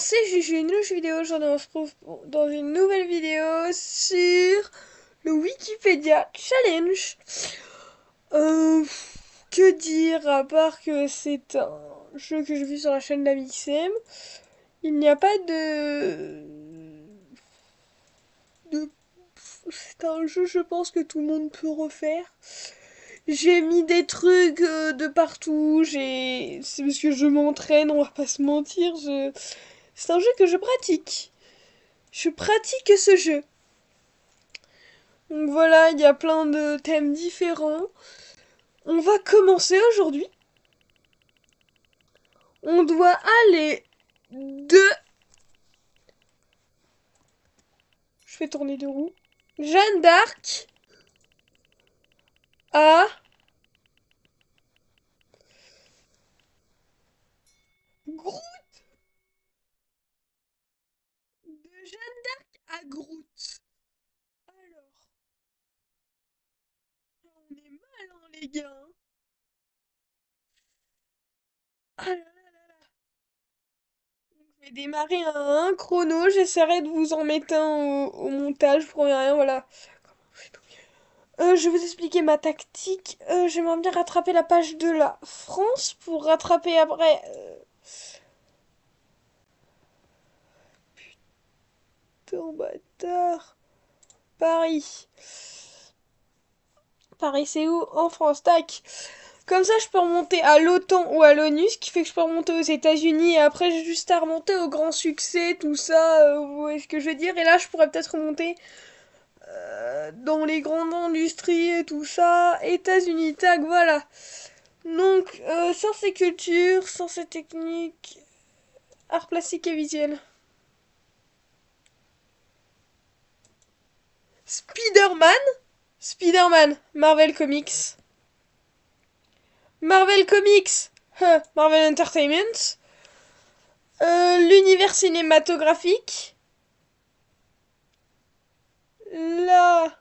c'est Juju, une nouvelle vidéo. Aujourd'hui, on se retrouve dans une nouvelle vidéo sur le Wikipédia Challenge. Euh, que dire à part que c'est un jeu que j'ai vu sur la chaîne d'Amixem. Il n'y a pas de... C'est un jeu, je pense, que tout le monde peut refaire. J'ai mis des trucs de partout. C'est parce que je m'entraîne, on va pas se mentir. C'est un jeu que je pratique. Je pratique ce jeu. Donc voilà, il y a plein de thèmes différents. On va commencer aujourd'hui. On doit aller de... Je fais tourner de roues. Jeanne d'Arc à... Groot. De Jeanne d'Arc à Groot. Alors, on est mal, hein, les gars. Hein. Ah là là là là. Je vais démarrer un chrono. J'essaierai de vous en mettre un au montage. Je promets rien, voilà. Je vais vous expliquer ma tactique. J'aimerais bien rattraper la page de la France pour rattraper après. Putain, bâtard. Paris. Paris, c'est où? En France, tac. Comme ça, je peux remonter à l'OTAN ou à l'ONU, ce qui fait que je peux remonter aux États-Unis et après, j'ai juste à remonter au grand succès, tout ça. Vous voyez ce que je veux dire? Et là, je pourrais peut-être remonter dans les grandes industries et tout ça. États-Unis, tac, voilà. Donc, sciences et culture, sciences et techniques, art plastique et visuel. Spider-Man? Spider-Man, Marvel Comics. Marvel Comics, Marvel Entertainment. L'univers cinématographique. Là.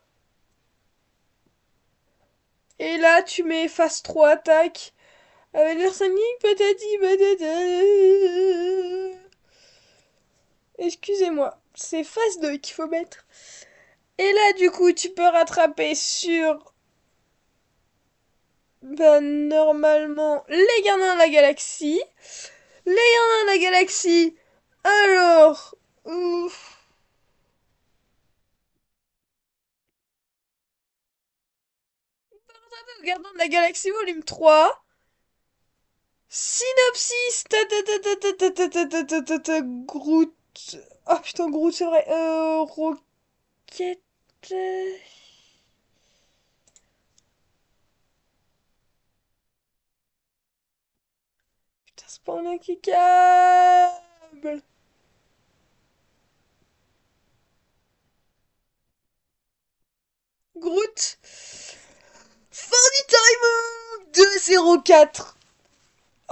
Et là, tu mets phase 3, tac. Avec Sonic, patati patata. Excusez-moi, c'est phase 2 qu'il faut mettre. Et là, du coup, tu peux rattraper sur... Ben, normalement, les Gardiens de la Galaxie. Les Gardiens de la Galaxie. Alors... Ouf. On peut rattraper aux Gardiens de la Galaxie volume 3. Synopsis. Groot. Oh putain, Groot, c'est vrai. Rocket. Putain, c'est pas un incliquable. Groot. Fin du time 2-0-4.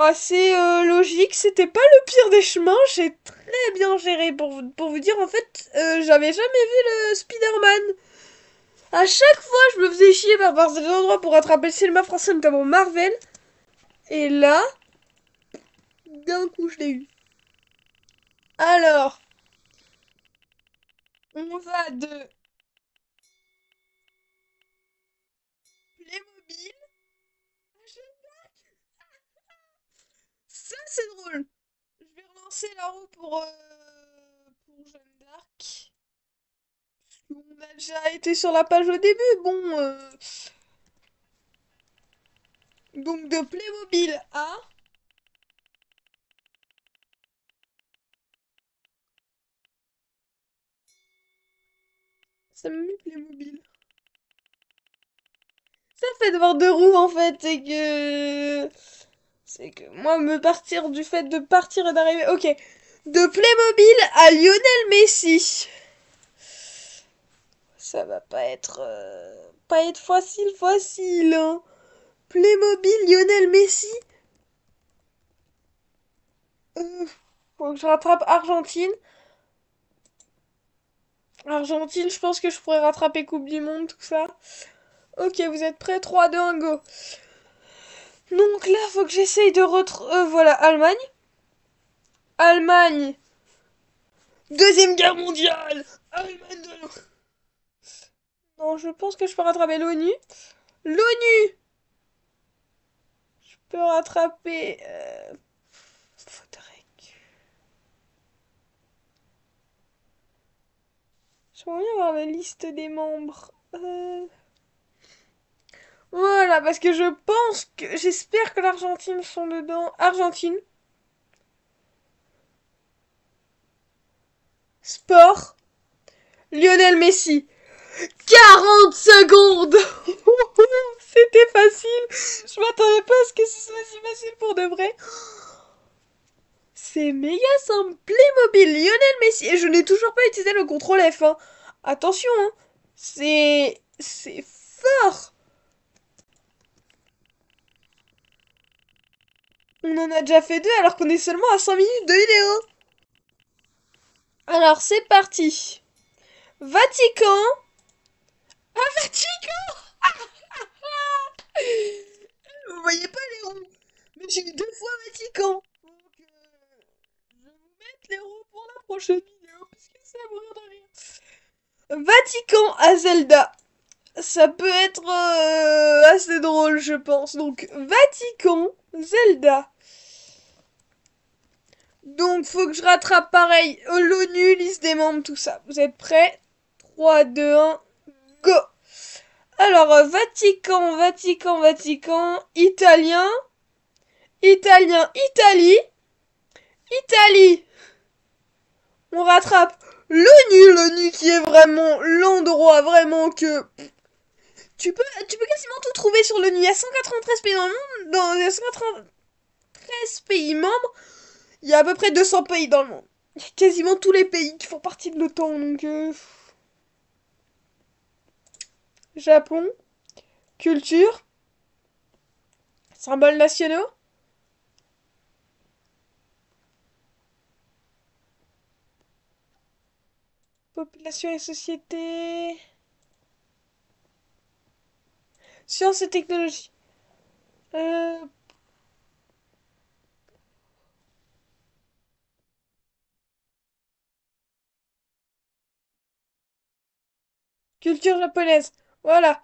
Assez logique, c'était pas le pire des chemins, j'ai très bien géré pour vous dire en fait, j'avais jamais vu le Spider-Man. À chaque fois, je me faisais chier par des endroits pour rattraper le cinéma français, notamment Marvel. Et là, d'un coup, je l'ai eu. Alors, on va de Playmobil. Ça, c'est drôle. Je vais relancer la roue pour Jeanne d'Arc. On a déjà été sur la page au début. Bon, donc de Playmobil à... Ça me met Playmobil. Ça fait devoir deux roues en fait, c'est que... C'est que moi, me partir du fait de partir et d'arriver... Ok. De Playmobil à Lionel Messi. Ça va pas être facile, facile, hein. Playmobil, Lionel Messi. Euh, Faut que je rattrape Argentine. Argentine, je pense que je pourrais rattraper Coupe du Monde, tout ça. Ok, vous êtes prêts? 3, 2, 1, go. Donc là, faut que j'essaye de retrouver... voilà, Allemagne. Allemagne. Deuxième guerre mondiale. Allemagne de l'Ouest. Non, je pense que je peux rattraper l'ONU. L'ONU. Je peux rattraper. Faudrait que. J'aimerais bien avoir la liste des membres. Voilà, parce que je pense que. J'espère que l'Argentine sont dedans. Argentine. Sport. Lionel Messi. 40 secondes. C'était facile. Je m'attendais pas à ce que ce soit si facile pour de vrai. C'est méga simple. Playmobil, Lionel Messi. Et je n'ai toujours pas utilisé le contrôle F1. Attention, hein. C'est fort. On en a déjà fait deux alors qu'on est seulement à 5 minutes de vidéo. Alors c'est parti. Vatican. Ah, Vatican. Vous voyez pas les ronds. Mais j'ai eu deux fois Vatican. Donc je vais vous mettre les ronds pour la prochaine vidéo. Parce que c'est à mourir de rire. Vatican à Zelda. Ça peut être assez drôle, je pense. Donc, Vatican, Zelda. Donc, faut que je rattrape pareil. L'ONU, liste des membres, tout ça. Vous êtes prêts? 3, 2, 1, go! Alors, Vatican, Vatican, Vatican. Italien. Italien, Italie. Italie. On rattrape l'ONU qui est vraiment l'endroit vraiment que tu peux quasiment tout trouver sur l'ONU. Il y a 193 pays dans le monde, il y a 193 pays membres, il y a à peu près 200 pays dans le monde. Il y a quasiment tous les pays qui font partie de l'OTAN, donc Japon, culture, symboles nationaux, population et société, sciences et technologies. Euh, Culture japonaise. Voilà.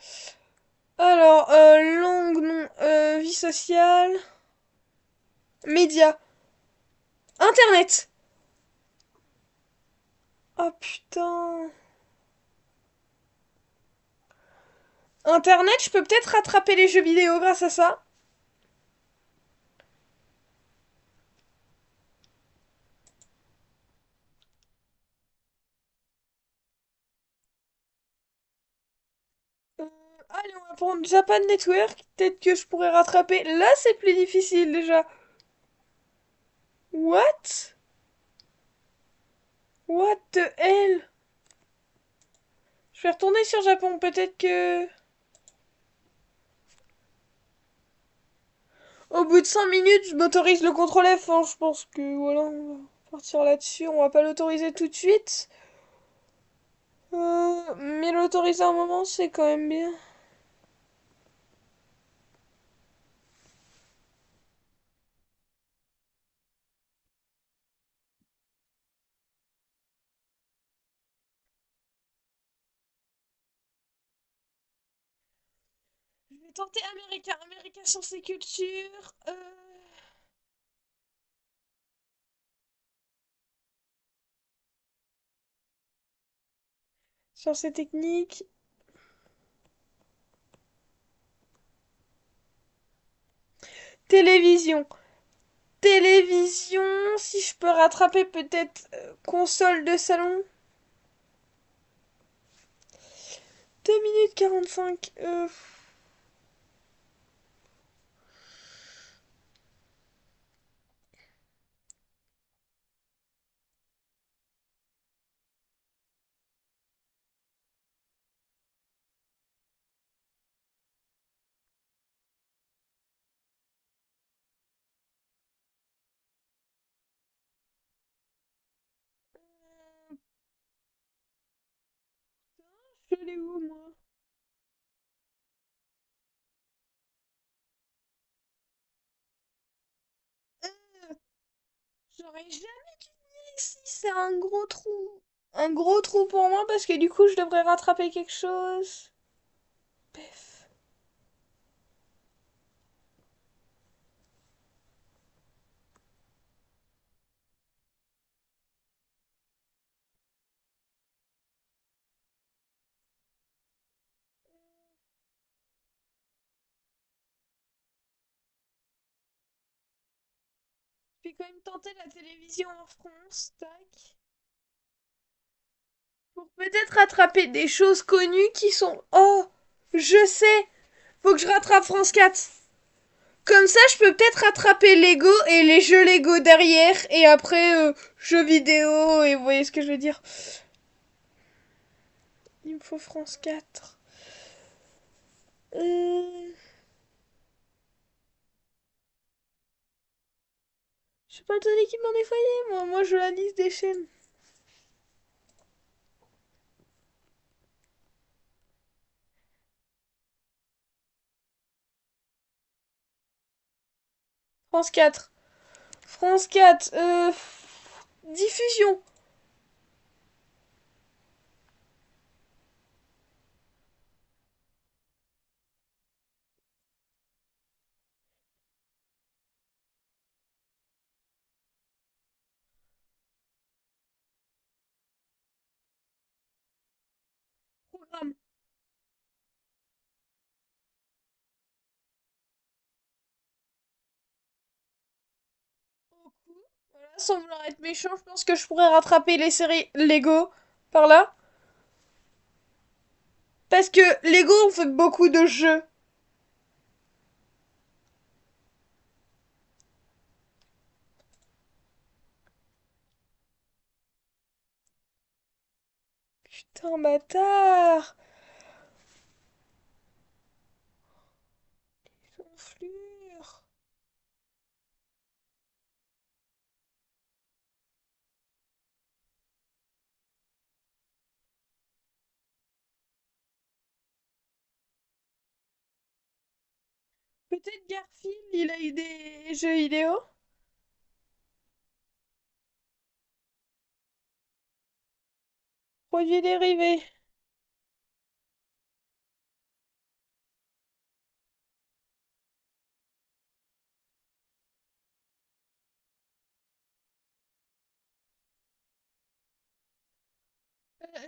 Alors, langue, non, vie sociale, médias, internet. Oh putain. Internet, je peux peut-être rattraper les jeux vidéo grâce à ça. Euh, Allez, on va prendre Japan Network. Peut-être que je pourrais rattraper. Là, c'est plus difficile déjà. What? What the hell? Je vais retourner sur Japon. Peut-être que... Au bout de 5 minutes, je m'autorise le contrôle F. Hein. Je pense que voilà, on va partir là-dessus. On va pas l'autoriser tout de suite. Mais l'autoriser un moment, c'est quand même bien. Je vais tenter américain. Américain sciences et culture. Sciences et techniques. Télévision. Télévision, si je peux rattraper peut-être console de salon. 2 minutes 45. Je l'ai où moi? Euh, J'aurais jamais dû. ici, c'est un gros trou. Un gros trou pour moi parce que du coup, je devrais rattraper quelque chose. Pef. Je vais quand même tenter la télévision en France. Tac. Pour peut-être rattraper des choses connues qui sont... Oh, je sais. Faut que je rattrape France 4. Comme ça, je peux peut-être rattraper Lego et les jeux Lego derrière. Et après, jeux vidéo. Et vous voyez ce que je veux dire. Il me faut France 4. Euh... Je sais pas ton équipement des foyers, moi je la liste des chaînes. France 4. France 4. Diffusion. Programme. Au coup. Voilà, sans vouloir être méchant, je pense que je pourrais rattraper les séries Lego par là. Parce que Lego, on fait beaucoup de jeux. Putain, bâtard. Enflure. Peut-être Garfield, il a eu des jeux vidéo. Produits dérivés.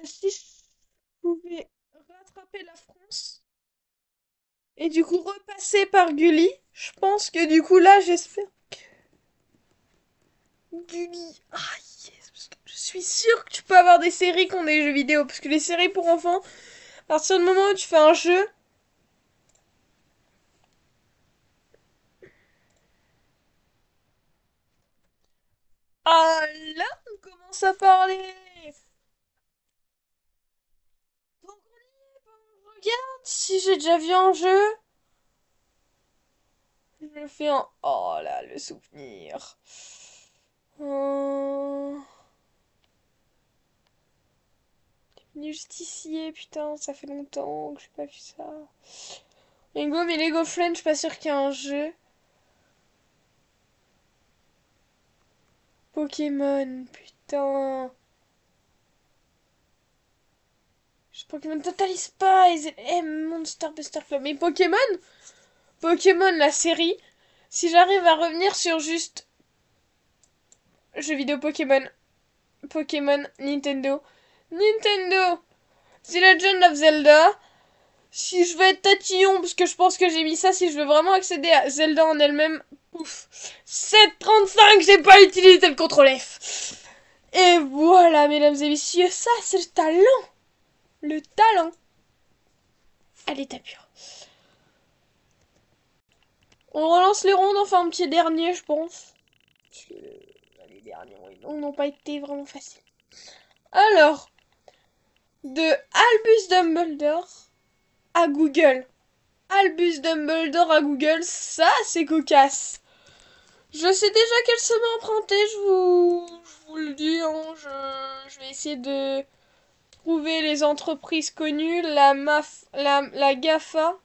Si je pouvais rattraper la France et du coup repasser par Gulli, je pense que du coup là, j'espère. Gulli. Ah yes, parce que je suis sûre que tu peux avoir des séries qui ont des jeux vidéo. Parce que les séries pour enfants, à partir du moment où tu fais un jeu. Ah là, on commence à parler. Donc on y est, ben, on regarde si j'ai déjà vu un jeu. Je me fais un. Oh là, le souvenir. Euh... Les justiciers, putain, ça fait longtemps que j'ai pas vu ça. Lego, mais Lego Friends, je suis pas sûre qu'il y a un jeu. Pokémon, putain. Pokémon Total Spies, Monster Buster Club. Mais Pokémon, Pokémon la série, si j'arrive à revenir sur juste jeux vidéo Pokémon, Pokémon Nintendo, Nintendo, The Legend of Zelda, si je veux être tatillon, parce que je pense que j'ai mis ça, si je veux vraiment accéder à Zelda en elle-même, ouf, 7,35, j'ai pas utilisé le contrôle F. Et voilà, mesdames et messieurs, ça c'est le talent. Le talent à l'état pur. On relance les rondes, enfin un petit dernier, je pense. Parce que les derniers n'ont pas été vraiment faciles. Alors, de Albus Dumbledore à Google. Albus Dumbledore à Google, ça c'est cocasse. Je sais déjà quel chemin emprunter, je vous le dis. Hein, je vais essayer de trouver les entreprises connues, la GAFA,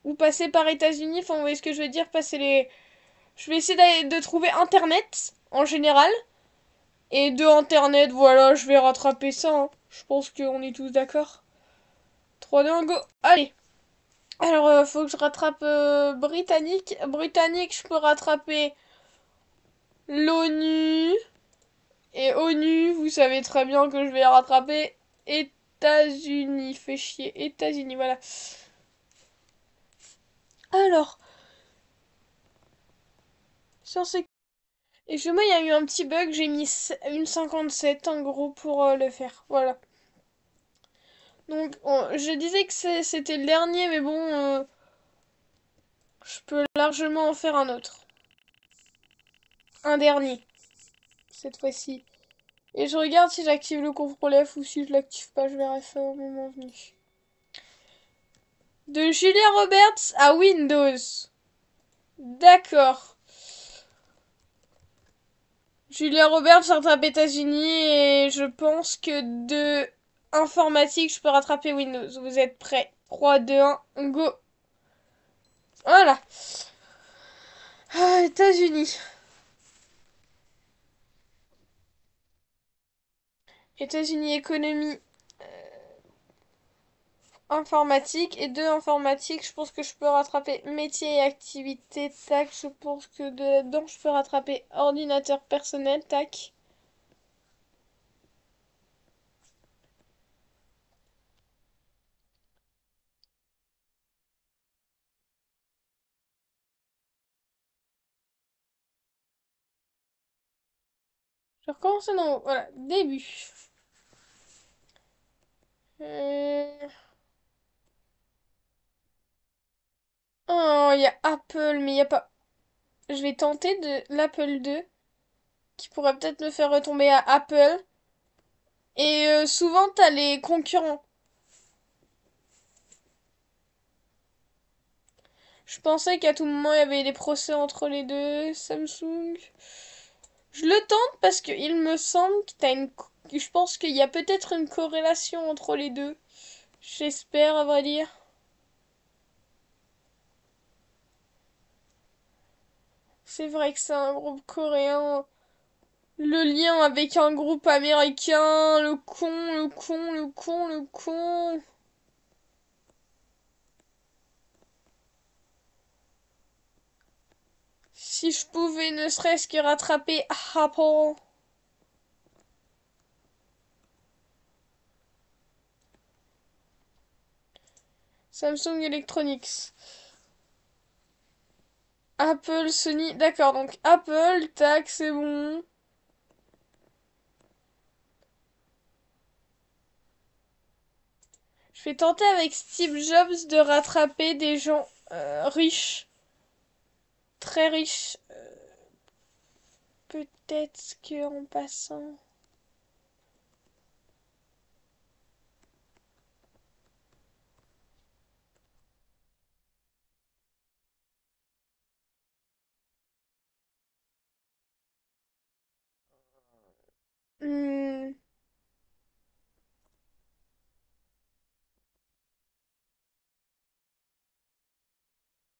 ou passer par États-Unis. Enfin, vous voyez ce que je veux dire, passer les. Je vais essayer de trouver Internet en général. Et de internet, voilà, je vais rattraper ça, hein. Je pense qu'on est tous d'accord. 3, 2, 1, go. Allez. Alors, faut que je rattrape Britannique. Britannique, je peux rattraper l'ONU. Et ONU, vous savez très bien que je vais rattraper États-Unis. Fait chier. États-Unis, voilà. Alors, sciences. Et je moi, il y a eu un petit bug. J'ai mis une 57 en gros pour le faire. Voilà. Donc, je disais que c'était le dernier, mais bon, je peux largement en faire un autre. Un dernier, cette fois-ci. Et je regarde si j'active le contrôle F ou si je l'active pas, je verrai ça au moment venu. De Julia Roberts à Windows. D'accord. Julia Roberts rattrape États-Unis et je pense que de informatique, je peux rattraper Windows. Vous êtes prêts? 3, 2, 1, go. Voilà. Ah, États-Unis. États-Unis économie informatique et deux informatique, je pense que je peux rattraper métier et activité, tac, je pense que dedans je peux rattraper ordinateur personnel, tac. Je recommence d'en haut, voilà, début. Euh... Oh, il y a Apple, mais il y a pas... Je vais tenter de l'Apple 2, qui pourrait peut-être me faire retomber à Apple. Et souvent, t'as les concurrents. Je pensais qu'à tout moment, il y avait des procès entre les deux. Samsung. Je le tente parce qu'il me semble que t'as une... Je pense qu'il y a peut-être une corrélation entre les deux. J'espère, à vrai dire. C'est vrai que c'est un groupe coréen. Le lien avec un groupe américain. Le con, le con, le con, le con. Si je pouvais ne serait-ce que rattraper Apple. Samsung Electronics. Apple, Sony. D'accord, donc Apple, tac, c'est bon. Je vais tenter avec Steve Jobs de rattraper des gens riches. Très riches. Peut-être que en passant. Hmm,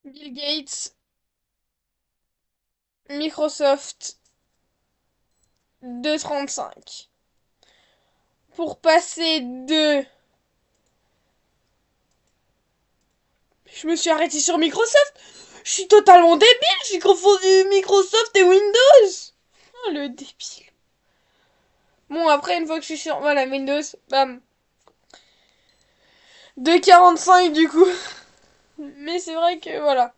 Bill Gates, Microsoft, 2,35. Pour passer de... Je me suis arrêtée sur Microsoft. Je suis totalement débile. J'ai confondu Microsoft et Windows. Oh, le débile. Bon, après, une fois que je suis sur... Voilà, Windows, bam. 2,45 du coup. Mais c'est vrai que, voilà.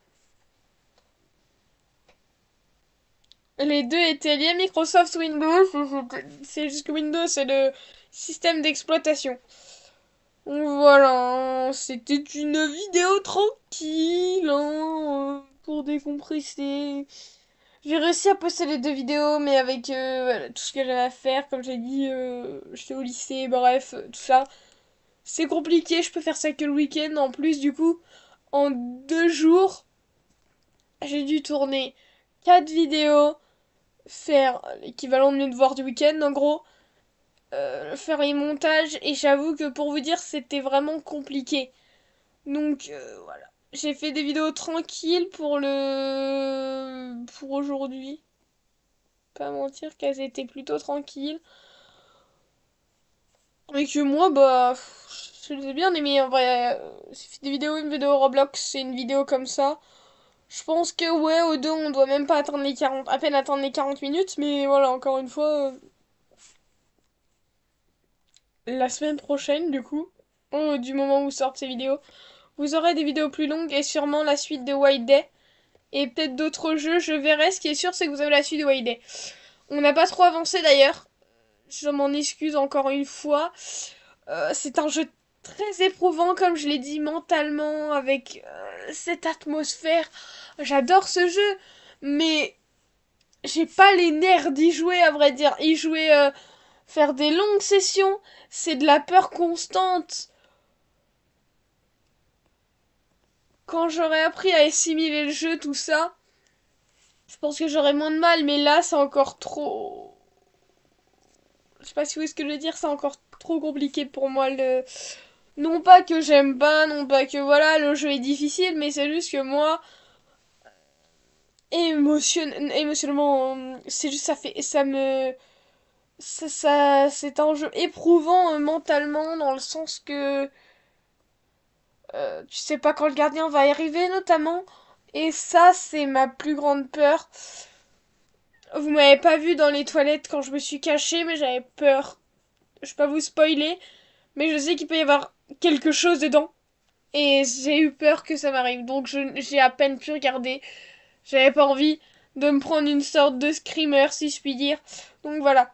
Les deux étaient liés, Microsoft Windows. C'est juste que Windows, c'est le système d'exploitation. Donc voilà, c'était une vidéo tranquille, hein, pour décompresser. J'ai réussi à poster les deux vidéos, mais avec voilà, tout ce que j'avais à faire, comme j'ai dit, j'étais au lycée, bref, tout ça. C'est compliqué, je peux faire ça que le week-end. En plus, du coup, en 2 jours, j'ai dû tourner 4 vidéos, faire l'équivalent de mes devoirs du week-end, en gros, faire les montages, et j'avoue que pour vous dire, c'était vraiment compliqué. Donc voilà. J'ai fait des vidéos tranquilles pour aujourd'hui. pas mentir qu'elles étaient plutôt tranquilles. Et que moi, bah, je les ai bien aimées en vrai. Des vidéos, une vidéo Roblox, c'est une vidéo comme ça. Je pense que, ouais, au dos, on doit même pas attendre les 40, à peine attendre les 40 minutes, mais voilà, encore une fois, la semaine prochaine, du coup, du moment où sortent ces vidéos, vous aurez des vidéos plus longues et sûrement la suite de White Day. Et peut-être d'autres jeux, je verrai. Ce qui est sûr, c'est que vous avez la suite de White Day. On n'a pas trop avancé d'ailleurs. Je m'en excuse encore une fois. C'est un jeu très éprouvant, comme je l'ai dit, mentalement, avec cette atmosphère. J'adore ce jeu, mais j'ai pas les nerfs d'y jouer, à vrai dire. Y jouer, faire des longues sessions, c'est de la peur constante. Quand j'aurai appris à assimiler le jeu, tout ça, je pense que j'aurai moins de mal, mais là, c'est encore trop. Je sais pas si vous voyez ce que je veux dire, c'est encore trop compliqué pour moi. Non pas que j'aime pas, non pas que voilà, le jeu est difficile, mais c'est juste que moi, émotionnellement, c'est juste ça me. C'est un jeu éprouvant mentalement, dans le sens que tu sais pas quand le gardien va arriver, notamment. Et ça, c'est ma plus grande peur. Vous m'avez pas vu dans les toilettes quand je me suis cachée, mais j'avais peur. Je vais pas vous spoiler, mais je sais qu'il peut y avoir quelque chose dedans. Et j'ai eu peur que ça m'arrive. Donc j'ai à peine pu regarder. J'avais pas envie de me prendre une sorte de screamer, si je puis dire. Donc voilà.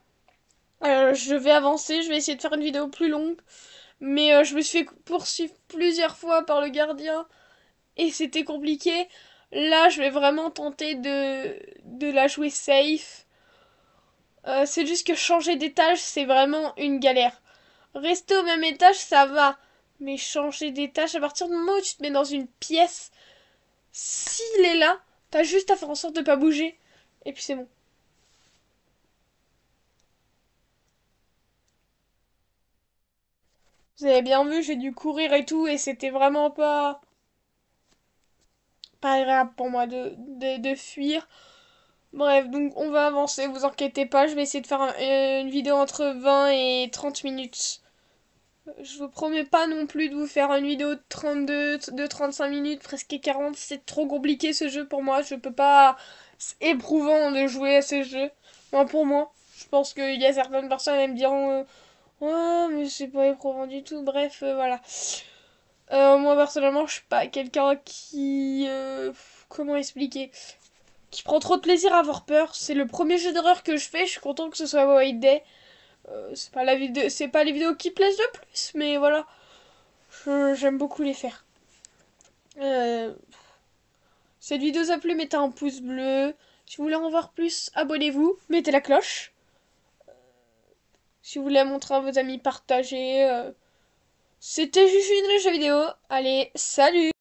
Je vais avancer, je vais essayer de faire une vidéo plus longue. Mais je me suis fait poursuivre plusieurs fois par le gardien. Et c'était compliqué. Là, je vais vraiment tenter de la jouer safe. C'est juste que changer d'étage, c'est vraiment une galère. Rester au même étage, ça va. Mais changer d'étage, à partir du moment où tu te mets dans une pièce, s'il est là, t'as juste à faire en sorte de pas bouger. Et puis c'est bon. Vous avez bien vu, j'ai dû courir et tout, et c'était vraiment pas agréable pour moi de fuir. Bref, donc on va avancer, vous inquiétez pas, je vais essayer de faire une vidéo entre 20 et 30 minutes. Je vous promets pas non plus de vous faire une vidéo de 32, de 35 minutes, presque 40. C'est trop compliqué ce jeu pour moi. Je peux pas. C'est éprouvant de jouer à ce jeu. Moi, pour moi. Je pense qu'il y a certaines personnes qui me diront ouais, mais c'est pas éprouvant du tout. Bref, voilà. Moi, personnellement, je suis pas quelqu'un qui. Comment expliquer? Qui prend trop de plaisir à avoir peur. C'est le premier jeu d'horreur que je fais. Je suis content que ce soit White Day. C'est pas les vidéos qui plaisent le plus, mais voilà. J'aime beaucoup les faire. Euh, Cette vidéo vous a plu, mettez un pouce bleu. Si vous voulez en voir plus, abonnez-vous, mettez la cloche. Si vous voulez montrer à vos amis, partagez. C'était Juju de la jeu vidéo. Allez, salut!